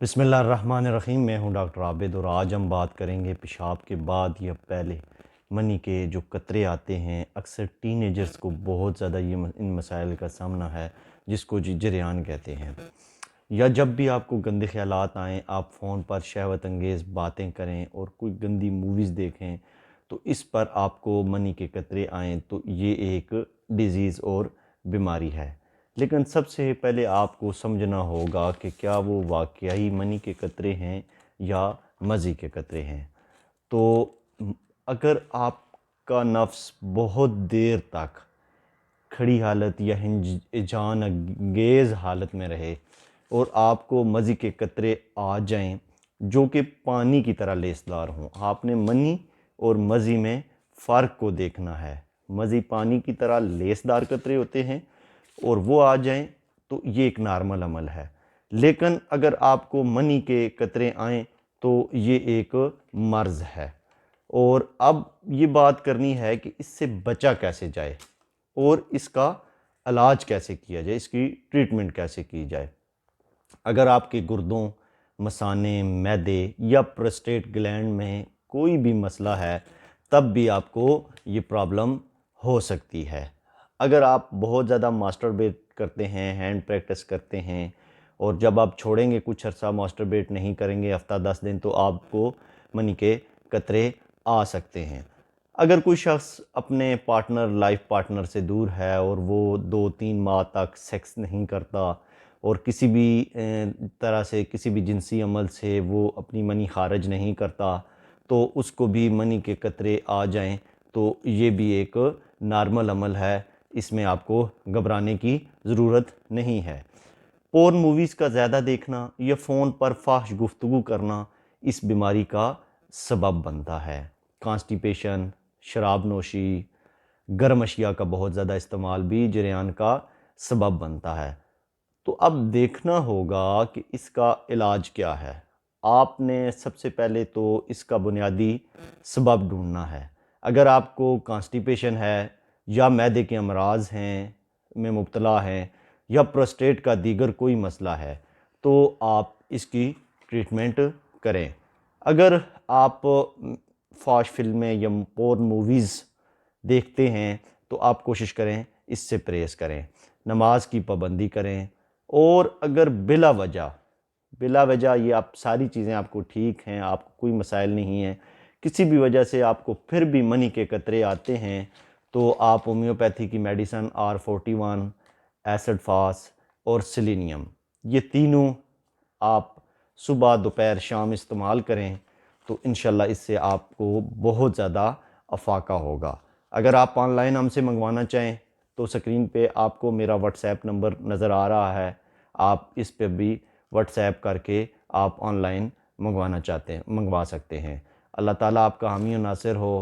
बिस्मिल्लाहिर्रहमानिर्रहीम। मैं हूं डॉक्टर आबिद और आज हम बात करेंगे पेशाब के बाद या पहले मनी के जो कतरे आते हैं। अक्सर टीनेजर्स को बहुत ज़्यादा इन मसाइल का सामना है, जिसको जरियान कहते हैं। या जब भी आपको गंदे ख्यालात आएँ, आप फ़ोन पर शहवत अंगेज़ बातें करें और कोई गंदी मूवीज़ देखें तो इस पर आपको मनी के कतरे आएँ तो ये एक डिज़ीज़ और बीमारी है। लेकिन सबसे पहले आपको समझना होगा कि क्या वो वाक़ई मनी के कतरे हैं या मज़ी के कतरे हैं। तो अगर आपका नफ्स बहुत देर तक खड़ी हालत या हिजान अंगेज़ हालत में रहे और आपको मज़ी के कतरे आ जाएं जो कि पानी की तरह लेसदार हों, आपने मनी और मज़ी में फ़र्क को देखना है। मज़ी पानी की तरह लेसदार कतरे होते हैं और वो आ जाएं तो ये एक नॉर्मल अमल है। लेकिन अगर आपको मनी के कतरे आएँ तो ये एक मर्ज़ है। और अब ये बात करनी है कि इससे बचा कैसे जाए और इसका इलाज कैसे किया जाए, इसकी ट्रीटमेंट कैसे की जाए। अगर आपके गुर्दों, मसाने, मैदे या प्रोस्टेट ग्लैंड में कोई भी मसला है तब भी आपको ये प्रॉब्लम हो सकती है। अगर आप बहुत ज़्यादा मास्टरबेट करते हैं, हैंड प्रैक्टिस करते हैं और जब आप छोड़ेंगे कुछ अर्सा मास्टरबेट नहीं करेंगे, हफ्ता 10 दिन, तो आपको मनी के कतरे आ सकते हैं। अगर कोई शख्स अपने लाइफ पार्टनर से दूर है और वो 2-3 माह तक सेक्स नहीं करता और किसी भी तरह से किसी भी जिनसी अमल से वो अपनी मनी खारिज नहीं करता तो उसको भी मनी के कतरे आ जाएं तो ये भी एक नॉर्मल अमल है, इसमें आपको घबराने की ज़रूरत नहीं है। पोर्न मूवीज़ का ज़्यादा देखना या फ़ोन पर फाहिश गुफ्तगू करना इस बीमारी का सबब बनता है। कॉन्स्टिपेशन, शराब नोशी, गर्म अशिया का बहुत ज़्यादा इस्तेमाल भी जरियान का सबब बनता है। तो अब देखना होगा कि इसका इलाज क्या है। आपने सबसे पहले तो इसका बुनियादी सबब ढूंढना है। अगर आपको कॉन्स्टिपेशन है या मैदे के अमराज हैं में मुब्तला हैं या प्रोस्टेट का दीगर कोई मसला है तो आप इसकी ट्रीटमेंट करें। अगर आप फाश फिल्में या पोर्न मूवीज़ देखते हैं तो आप कोशिश करें इससे परहेज़ करें, नमाज की पाबंदी करें। और अगर बिला वजह ये आप सारी चीज़ें आपको ठीक हैं, आपको कोई मसाइल नहीं है, किसी भी वजह से आपको फिर भी मनी के कतरे आते हैं तो आप होम्योपैथी की मेडिसिन R41, एसिड फास और सेलेनियम, ये तीनों आप सुबह, दोपहर, शाम इस्तेमाल करें तो इंशाल्लाह इससे आपको बहुत ज़्यादा अफाका होगा। अगर आप ऑनलाइन हमसे मंगवाना चाहें तो स्क्रीन पे आपको मेरा व्हाट्सएप नंबर नज़र आ रहा है, आप इस पे भी व्हाट्सएप करके आप ऑनलाइन मंगवा सकते हैं। अल्लाह ताला आपका हामी और नासिर हो।